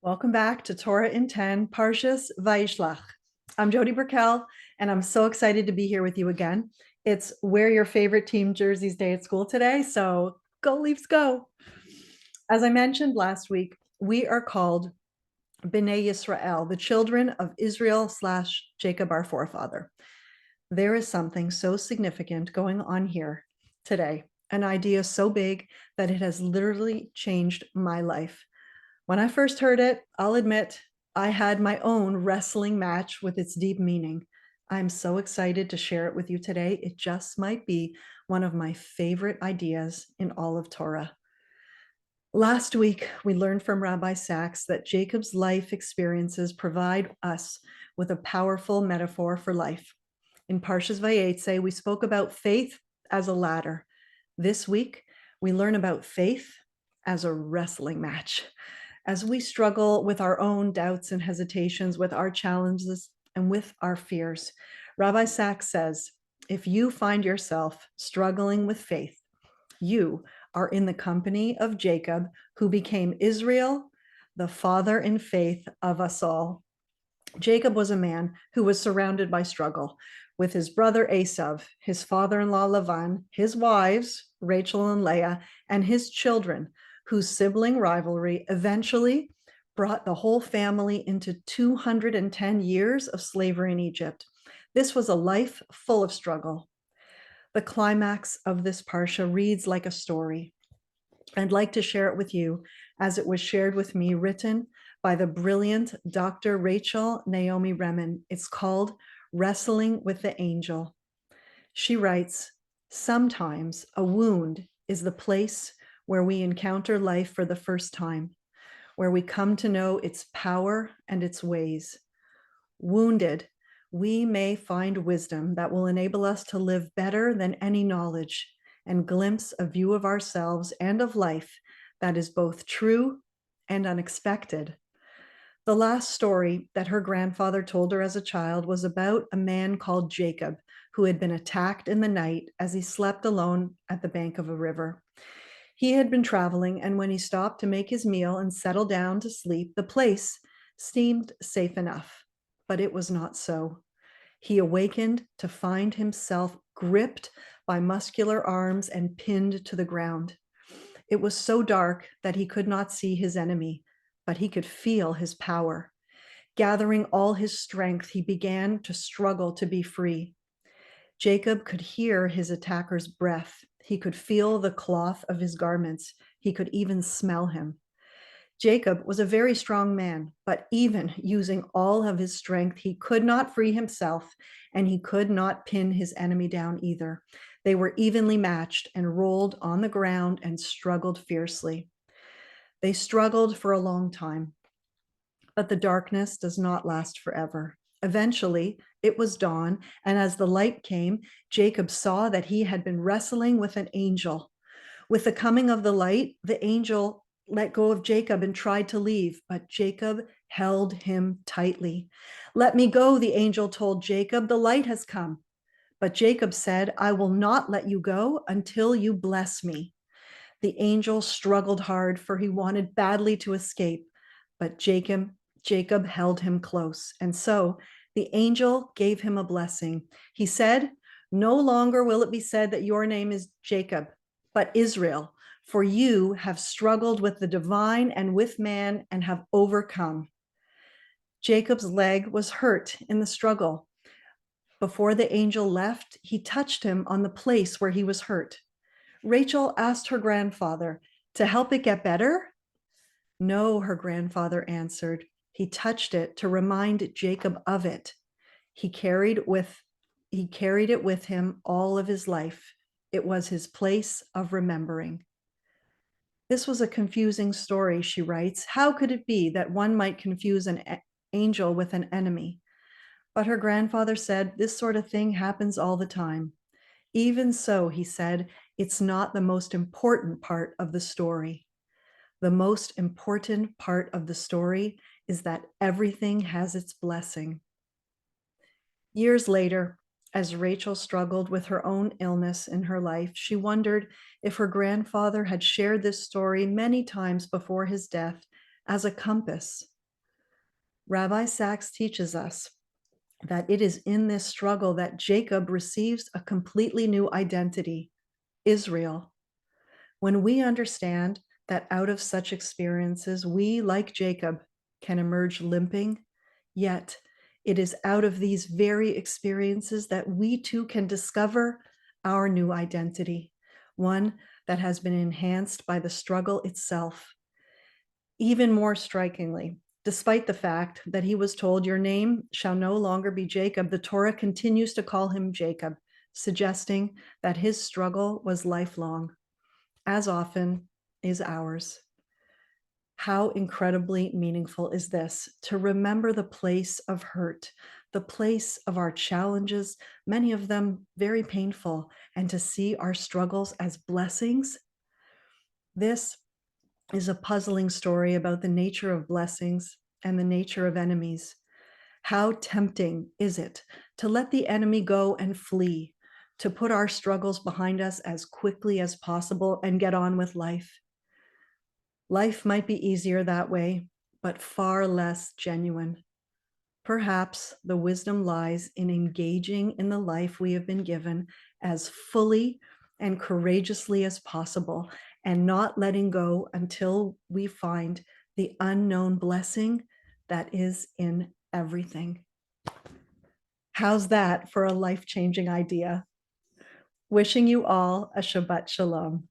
Welcome back to Torah in 10, Parshas Vayishlach. I'm Jody Burkell, and I'm so excited to be here with you again. It's Wear Your Favorite Team Jerseys Day at school today, so go Leafs go. As I mentioned last week, we are called Bnei Yisrael, the children of Israel / Jacob, our forefather. There is something so significant going on here today, an idea so big that it has literally changed my life. When I first heard it, I'll admit I had my own wrestling match with its deep meaning. I'm so excited to share it with you today. It just might be one of my favorite ideas in all of Torah. Last week, we learned from Rabbi Sacks that Jacob's life experiences provide us with a powerful metaphor for life. In Parshas Vayetze, we spoke about faith as a ladder. This week, we learn about faith as a wrestling match. As we struggle with our own doubts and hesitations, with our challenges and with our fears, Rabbi Sacks says, if you find yourself struggling with faith, you are in the company of Jacob, who became Israel, the father in faith of us all. Jacob was a man who was surrounded by struggle with his brother Esav, his father-in-law Lavan, his wives, Rachel and Leah, and his children, whose sibling rivalry eventually brought the whole family into 210 years of slavery in Egypt. This was a life full of struggle. The climax of this parsha reads like a story. I'd like to share it with you as it was shared with me, written by the brilliant Dr. Rachel Naomi Remen. It's called Wrestling with the Angel. She writes, sometimes a wound is the place where we encounter life for the first time, where we come to know its power and its ways. Wounded, we may find wisdom that will enable us to live better than any knowledge and glimpse a view of ourselves and of life that is both true and unexpected. The last story that her grandfather told her as a child was about a man called Jacob, who had been attacked in the night as he slept alone at the bank of a river. He had been traveling, and when he stopped to make his meal and settle down to sleep, the place seemed safe enough, but it was not so. He awakened to find himself gripped by muscular arms and pinned to the ground. It was so dark that he could not see his enemy, but he could feel his power. Gathering all his strength, he began to struggle to be free. Jacob could hear his attacker's breath. He could feel the cloth of his garments. He could even smell him. Jacob was a very strong man, but even using all of his strength, he could not free himself, and he could not pin his enemy down either. They were evenly matched and rolled on the ground and struggled fiercely. They struggled for a long time, but the darkness does not last forever. Eventually, it was dawn, and as the light came, Jacob saw that he had been wrestling with an angel. With the coming of the light, the angel let go of Jacob and tried to leave, but Jacob held him tightly. Let me go, the angel told Jacob. The light has come. But Jacob said, I will not let you go until you bless me. The angel struggled hard, for he wanted badly to escape, but Jacob held him close. And so the angel gave him a blessing. He said, no longer will it be said that your name is Jacob, but Israel, for you have struggled with the divine and with man and have overcome. Jacob's leg was hurt in the struggle. Before the angel left, he touched him on the place where he was hurt. Rachel asked her grandfather, to help it get better? No, her grandfather answered. He touched it to remind Jacob of it. He carried it with him all of his life. It was his place of remembering. This was a confusing story, she writes. How could it be that one might confuse an angel with an enemy? But her grandfather said, this sort of thing happens all the time. Even so, he said, it's not the most important part of the story. The most important part of the story is that everything has its blessing. Years later, as Rachel struggled with her own illness in her life, she wondered if her grandfather had shared this story many times before his death as a compass Rabbi Sacks teaches us that it is in this struggle that Jacob receives a completely new identity, Israel. When we understand that out of such experiences, we, like Jacob, can emerge limping, yet it is out of these very experiences that we too can discover our new identity, one that has been enhanced by the struggle itself. Even more strikingly, despite the fact that he was told, "Your name shall no longer be Jacob," the Torah continues to call him Jacob, suggesting that his struggle was lifelong, as often is ours. How incredibly meaningful is this, to remember the place of hurt, the place of our challenges, many of them very painful, and to see our struggles as blessings? This is a puzzling story about the nature of blessings and the nature of enemies. How tempting is it to let the enemy go and flee, to put our struggles behind us as quickly as possible and get on with life? Life might be easier that way, but far less genuine. Perhaps the wisdom lies in engaging in the life we have been given as fully and courageously as possible, and not letting go until we find the unknown blessing that is in everything. How's that for a life-changing idea? Wishing you all a Shabbat Shalom.